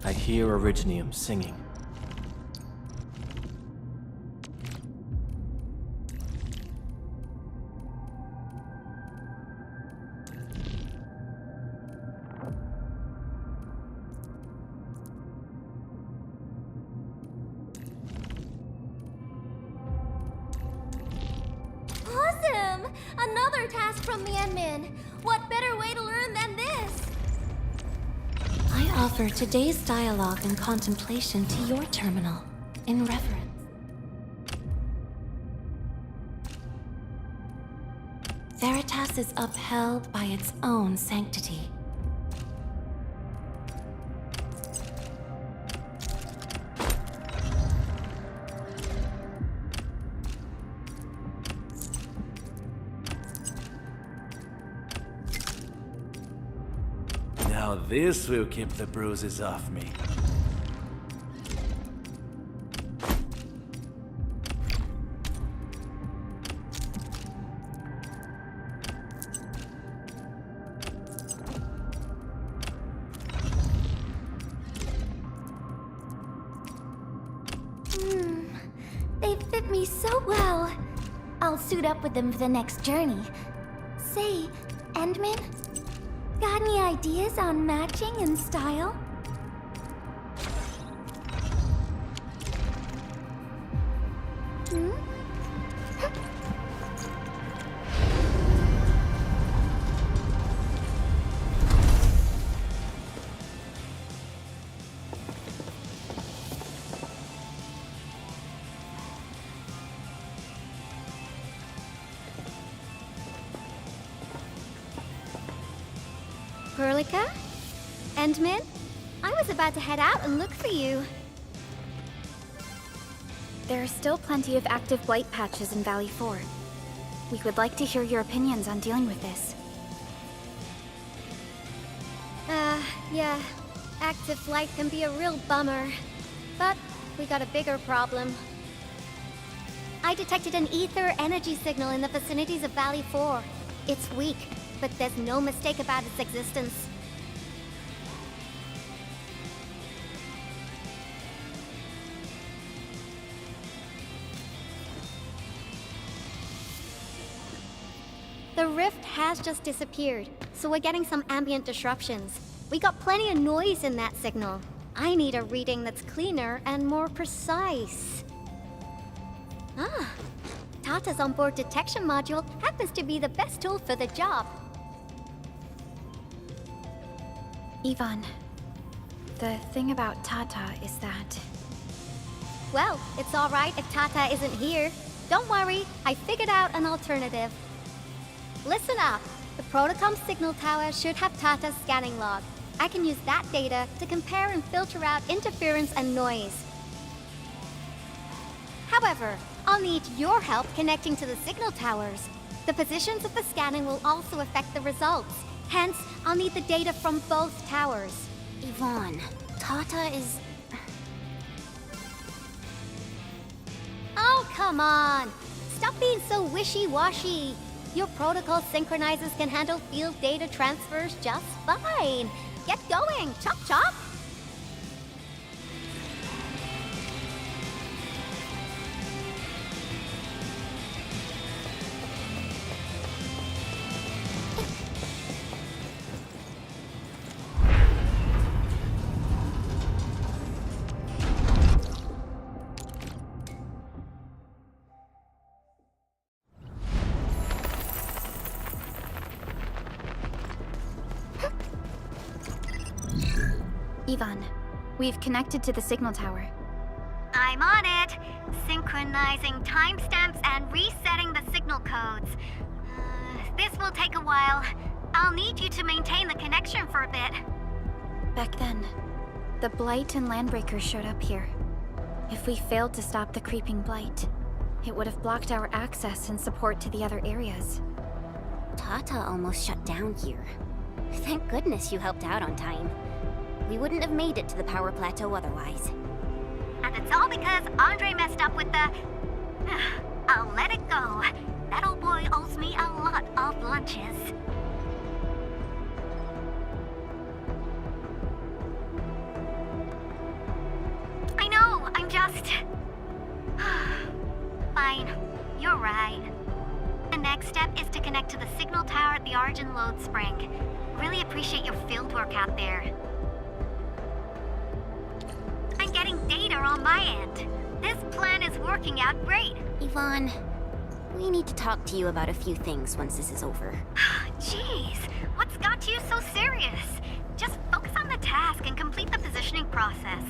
I hear Originium singing. Awesome! Another task from the admin. What better way to learn than this? I offer today's dialogue and contemplation to your terminal, in reverence. Veritas is upheld by its own sanctity. Now this will keep the bruises off me. They fit me so well. I'll suit up with them for the next journey. Say, Endman? Got any ideas on matching and style? Perlica? Endman? I was about to head out and look for you. There are still plenty of active blight patches in Valley 4. We would like to hear your opinions on dealing with this. Yeah. Active blight can be a real bummer. But we got a bigger problem. I detected an ether energy signal in the vicinities of Valley 4. It's weak, but there's no mistake about its existence. The rift has just disappeared, so we're getting some ambient disruptions. We got plenty of noise in that signal. I need a reading that's cleaner and more precise. Tata's onboard detection module happens to be the best tool for the job. Ivan, the thing about Tata is that... Well, it's alright if Tata isn't here. Don't worry, I figured out an alternative. Listen up. The Protocom signal tower should have Tata's scanning log. I can use that data to compare and filter out interference and noise. However, I'll need your help connecting to the signal towers. The positions of the scanning will also affect the results. Hence, I'll need the data from both towers. Yvonne, Tata is... Oh, come on! Stop being so wishy-washy. Your protocol synchronizers can handle field data transfers just fine. Get going, chop chop! Ivan, we've connected to the signal tower. I'm on it. Synchronizing timestamps and resetting will take a while. I'll need you to maintain the connection for a bit. Back then, the Blight and Landbreakers showed up here. If we failed to stop the creeping Blight, it would have blocked our access and support to the other areas. Tata almost shut down here. Thank goodness you helped out on time. We wouldn't have made it to the power plateau otherwise. And it's all because Andre messed up with the... I'll let it go. That old boy owes me a lot of lunches. I know, I'm just... Fine, you're right. The next step is to connect to the signal tower at the Origin Load Spring. Really appreciate your field work out there. I'm getting data on my end. This plan is working out great. Yvonne, we need to talk to you about a few things once this is over. Jeez, what's got you so serious? Just focus on the task and complete the positioning process.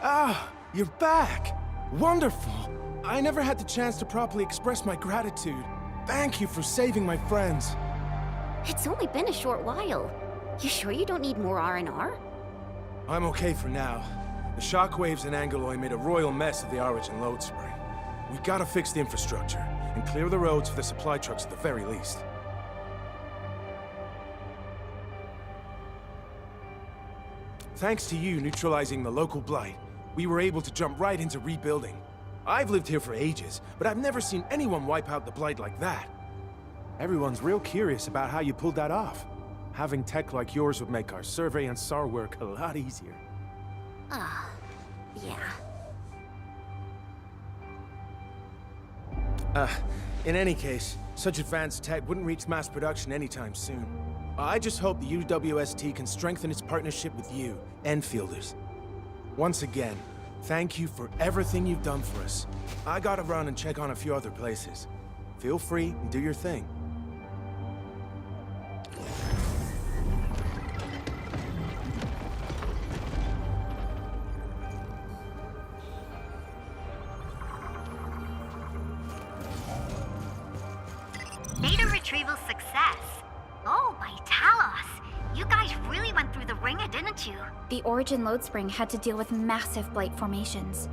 Ah, you're back! Wonderful! I never had the chance to properly express my gratitude. Thank you for saving my friends. It's only been a short while. You sure you don't need more R&R? I'm okay for now. The shockwaves in Angeloy made a royal mess of the Origin Load Spring. We gotta fix the infrastructure, and clear the roads for the supply trucks at the very least. Thanks to you neutralizing the local blight, we were able to jump right into rebuilding. I've lived here for ages, but I've never seen anyone wipe out the blight like that. Everyone's real curious about how you pulled that off. Having tech like yours would make our survey and SAR work a lot easier. Yeah. In any case, such advanced tech wouldn't reach mass production anytime soon. I just hope the UWST can strengthen its partnership with you, Enfielders. Once again, thank you for everything you've done for us. I gotta run and check on a few other places. Feel free and do your thing. Data retrieval success. Oh, my Talos. You guys really went through the ringer, didn't you? The Origin Load Spring had to deal with massive blight formations.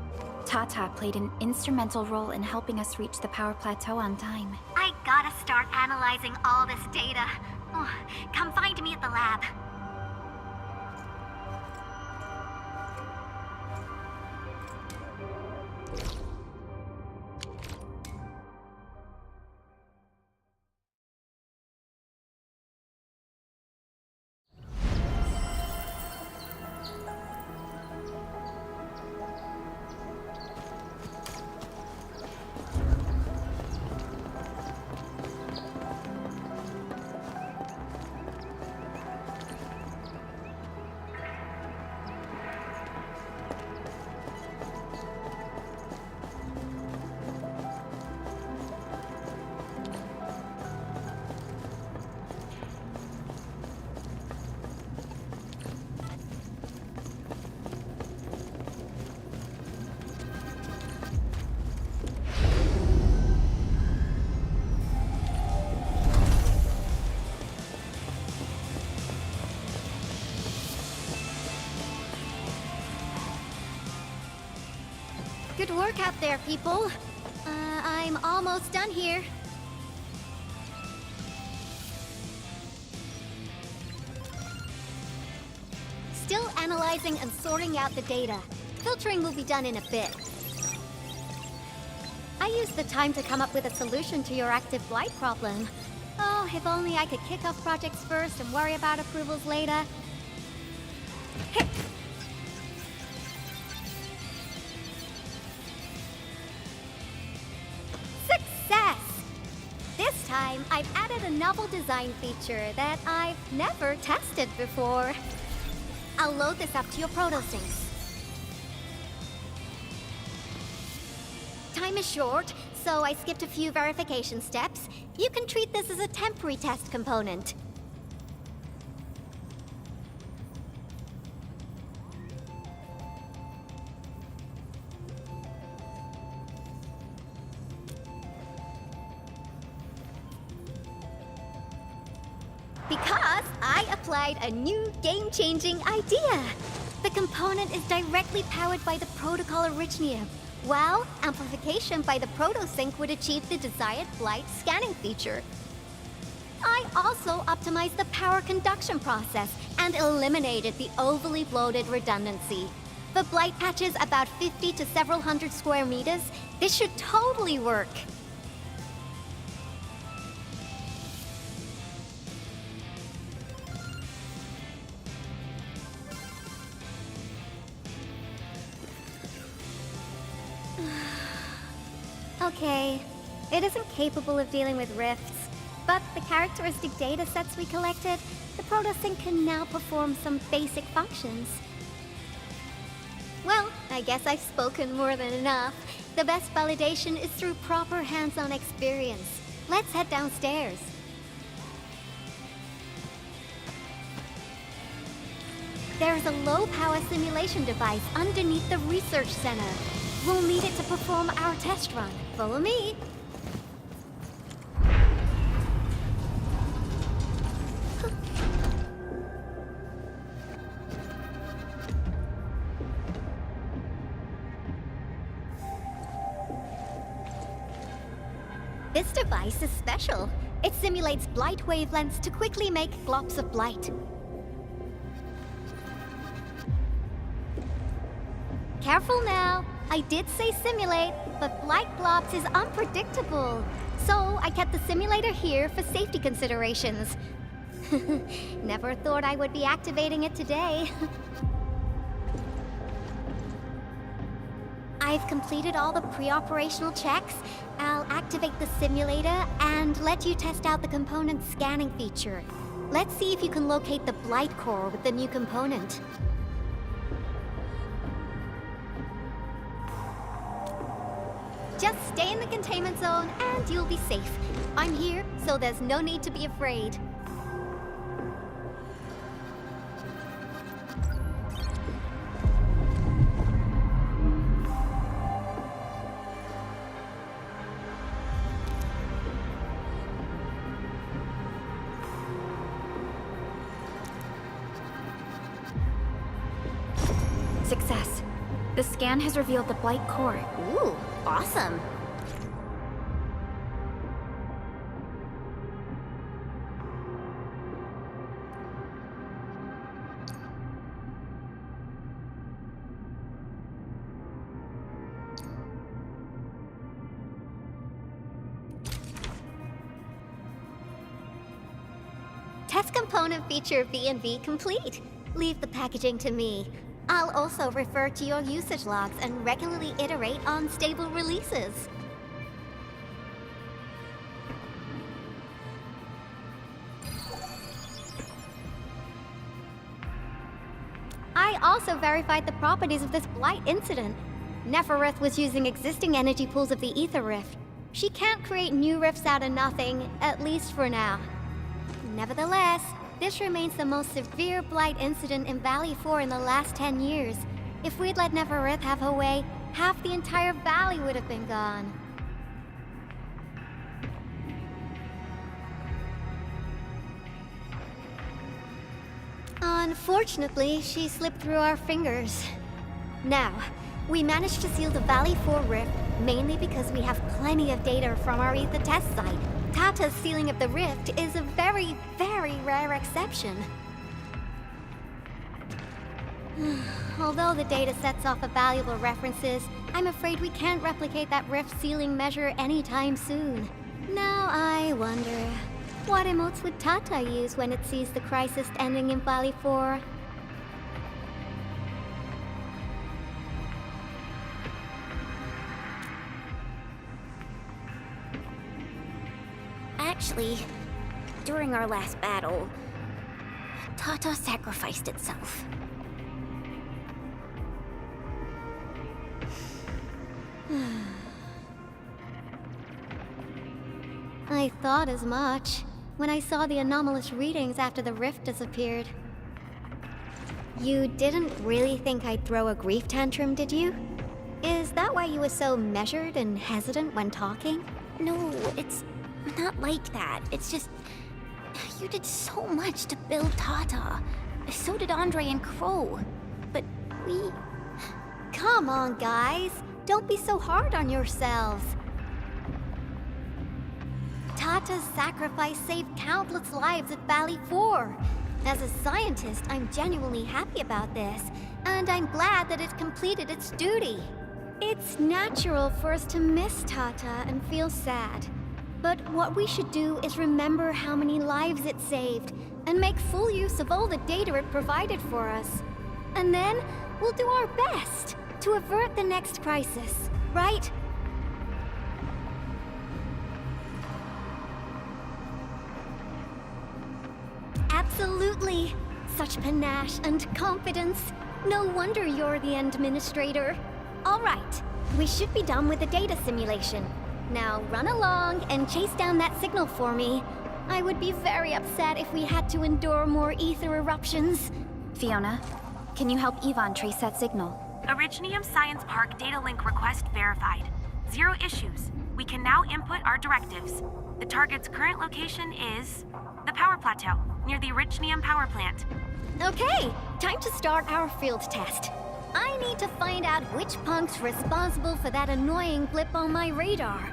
Tata played an instrumental role in helping us reach the power plateau on time. I gotta start analyzing all this data. Oh, come find me at the lab. Good work out there, people. I'm almost done here. Still analyzing and sorting out the data. Filtering will be done in a bit. I used the time to come up with a solution to your active blight problem. Oh, if only I could kick off projects first and worry about approvals later. Success! This time, I've added a novel design feature that I've never tested before. I'll load this up to your protosyncs. Time is short, so I skipped a few verification steps. You can treat this as a temporary test component. Because I applied a new game-changing idea. The component is directly powered by the protocol Arknights, while amplification by the protosync would achieve the desired blight scanning feature. I also optimized the power conduction process and eliminated the overly bloated redundancy. For blight patches about 50 to several hundred square meters, this should totally work. Okay, it isn't capable of dealing with rifts, but the characteristic data sets we collected, the protosync can now perform some basic functions. Well, I guess I've spoken more than enough. The best validation is through proper hands-on experience. Let's head downstairs. There is a low-power simulation device underneath the research center. We'll need it to perform our test run. Follow me. This device is special. It simulates blight wavelengths to quickly make globs of blight. Careful now. I did say simulate, but blight globs is unpredictable. So I kept the simulator here for safety considerations. Never thought I would be activating it today. I've completed all the pre-operational checks. I'll activate the simulator and let you test out the component scanning feature. Let's see if you can locate the blight core with the new component. Just stay in the containment zone and you'll be safe. I'm here, so there's no need to be afraid. Success. The scan has revealed the blight core. Ooh, awesome. Test component feature V&V complete. Leave the packaging to me. I'll also refer to your usage logs and regularly iterate on stable releases. I also verified the properties of this blight incident. Nefereth was using existing energy pools of the Ether Rift. She can't create new rifts out of nothing, at least for now. Nevertheless, this remains the most severe blight incident in Valley 4 in the last 10 years. If we'd let Nefereth have her way, half the entire valley would have been gone. Unfortunately, she slipped through our fingers. Now, we managed to seal the Valley 4 rift mainly because we have plenty of data from our Ether test site. Tata's sealing of the rift is a very, very rare exception. Although the data sets offer valuable references, I'm afraid we can't replicate that rift sealing measure anytime soon. Now I wonder, what emotes would Tata use when it sees the crisis ending in Vale 4? Actually, during our last battle, Tata sacrificed itself. I thought as much when I saw the anomalous readings after the rift disappeared. You didn't really think I'd throw a grief tantrum, did you? Is that why you were so measured and hesitant when talking? No, it's not like that. It's just... you did so much to build Tata. So did Andre and Crow. But we... Come on, guys. Don't be so hard on yourselves. Tata's sacrifice saved countless lives at Vale 4. As a scientist, I'm genuinely happy about this, and I'm glad that it completed its duty. It's natural for us to miss Tata and feel sad. But what we should do is remember how many lives it saved, and make full use of all the data it provided for us. And then, we'll do our best to avert the next crisis, right? Absolutely. Such panache and confidence. No wonder you're the administrator. All right, we should be done with the data simulation. Now run along and chase down that signal for me. I would be very upset if we had to endure more ether eruptions. Fiona, can you help Yvonne trace that signal? Originium Science Park data link request verified. 0 issues. We can now input our directives. The target's current location is the power plateau, near the Originium power plant. Okay, time to start our field test. I need to find out which punk's responsible for that annoying blip on my radar.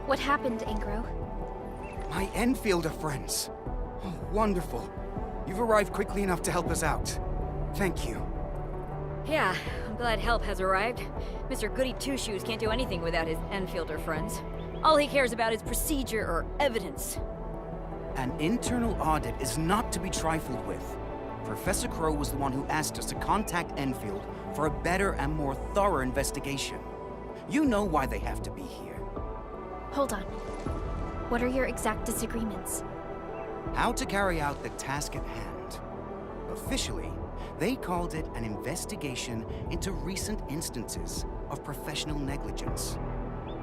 What happened, Ingro? My Enfielder friends. Oh, wonderful. You've arrived quickly enough to help us out. Thank you. Yeah, I'm glad help has arrived. Mr. Goody Two-Shoes can't do anything without his Enfielder friends. All he cares about is procedure or evidence. An internal audit is not to be trifled with. Professor Crow was the one who asked us to contact Enfield for a better and more thorough investigation. You know why they have to be here. Hold on. What are your exact disagreements? How to carry out the task at hand. Officially, they called it an investigation into recent instances of professional negligence.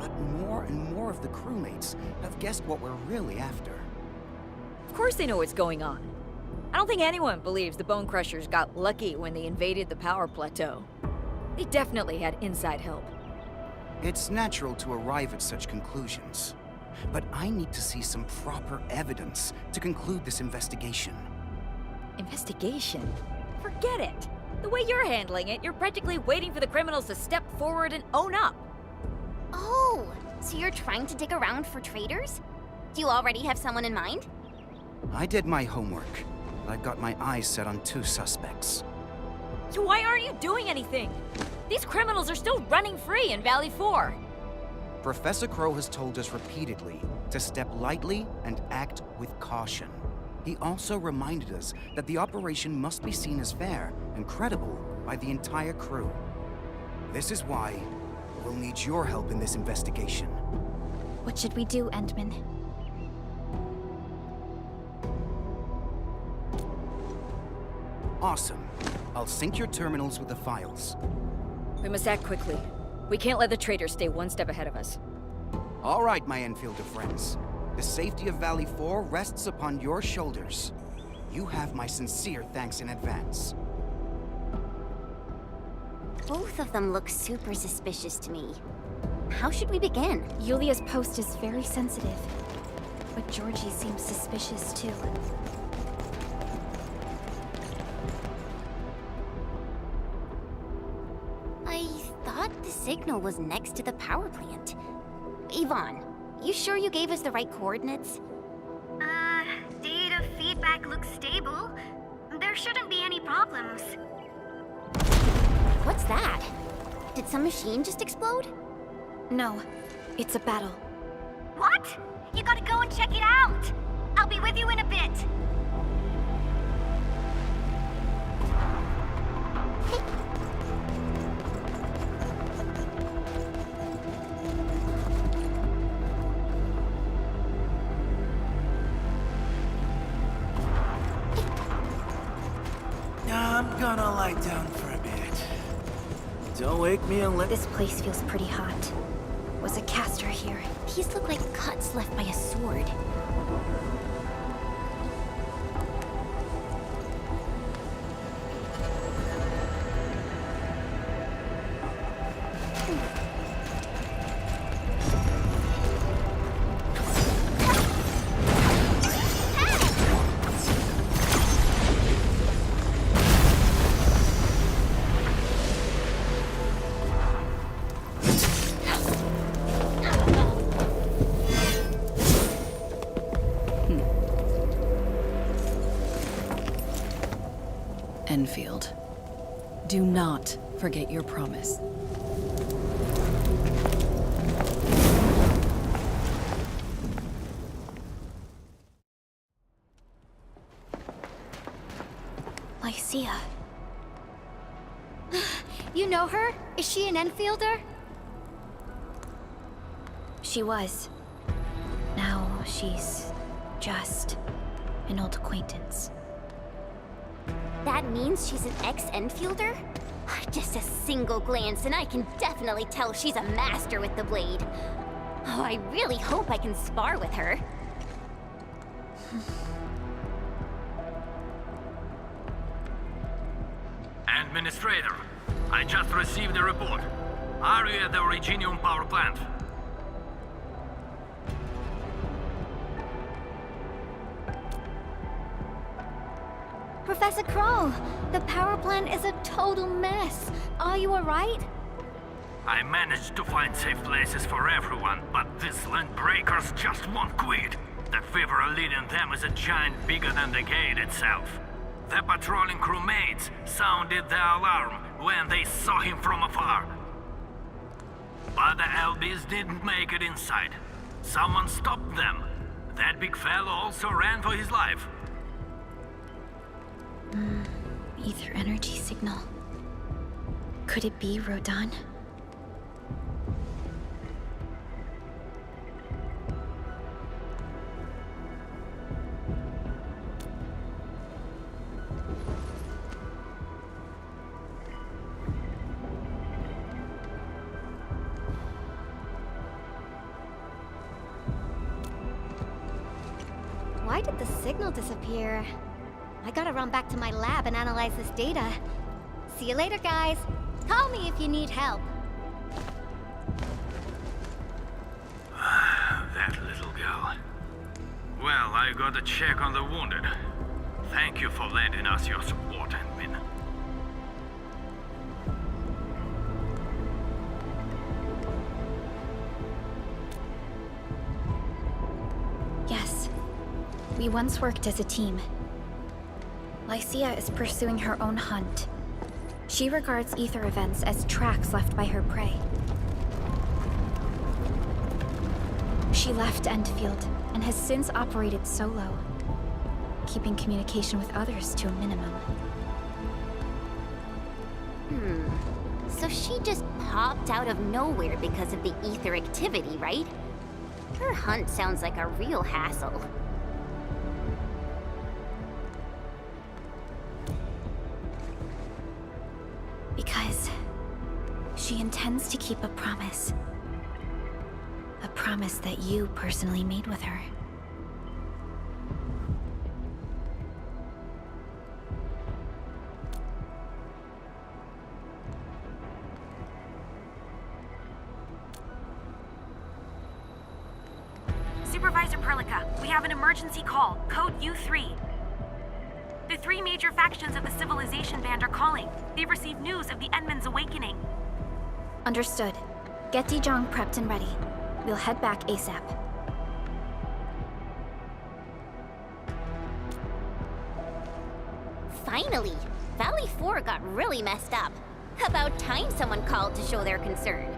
But more and more of the crewmates have guessed what we're really after. Of course they know what's going on. I don't think anyone believes the Bone Crushers got lucky when they invaded the power plateau. They definitely had inside help. It's natural to arrive at such conclusions, but I need to see some proper evidence to conclude this investigation. Investigation? Forget it. The way you're handling it, you're practically waiting for the criminals to step forward and own up. Oh, so you're trying to dig around for traitors? Do you already have someone in mind? I did my homework. I've got my eyes set on 2 suspects. So why aren't you doing anything? These criminals are still running free in Vale 4. Professor Crow has told us repeatedly to step lightly and act with caution. He also reminded us that the operation must be seen as fair and credible by the entire crew. This is why we'll need your help in this investigation. What should we do, Endman? Awesome. I'll sync your terminals with the files. We must act quickly. We can't let the traitors stay one step ahead of us. All right, my Enfielder friends. The safety of Valley 4 rests upon your shoulders. You have my sincere thanks in advance. Both of them look super suspicious to me. How should we begin? Yulia's post is very sensitive, but Georgie seems suspicious too. I thought the signal was next to the power plant. Yvonne, you sure you gave us the right coordinates? Data feedback looks stable. There shouldn't be any problems. What's that? Did some machine just explode? No, it's a battle. What? You gotta go and check it out! I'll be with you in a bit. I'm gonna lie down for a bit. Don't wake me unless... This place feels pretty hot. Was a caster here? These look like cuts left by a sword. Endfield, do not forget your promise. Lycia. You know her? Is she an Enfielder? She was. Now she's just an old acquaintance. That means she's an ex-Enfielder? Just a single glance and I can definitely tell she's a master with the blade. Oh, I really hope I can spar with her. Administrator, I just received a report. Are you at the Originium power plant? Professor Crow, the power plant is a total mess. Are you alright? I managed to find safe places for everyone, but these land breakers just won't quit. The fever leading them is a giant bigger than the gate itself. The patrolling crewmates sounded the alarm when they saw him from afar. But the LBs didn't make it inside. Someone stopped them. That big fellow also ran for his life. Ether energy signal. Could it be Rodan? Why did the signal disappear? I gotta run back to my lab and analyze this data. See you later, guys. Call me if you need help. That little girl. Well, I gotta check on the wounded. Thank you for lending us your support, admin. Yes. We once worked as a team. Lycia is pursuing her own hunt. She regards ether events as tracks left by her prey. She left Endfield and has since operated solo, keeping communication with others to a minimum. So she just popped out of nowhere because of the ether activity, right? Her hunt sounds like a real hassle. Because she intends to keep a promise. A promise that you personally made with her. Supervisor Perlica, we have an emergency call, code U3. The 3 major factions of the Civilization Band are calling. They've received news of the Endman's awakening. Understood. Get Dijong prepped and ready. We'll head back ASAP. Finally! Valley 4 got really messed up. About time someone called to show their concern.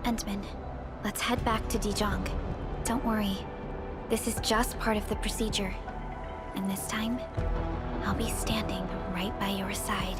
Endman, let's head back to Dijong. Don't worry. This is just part of the procedure. And this time, I'll be standing right by your side.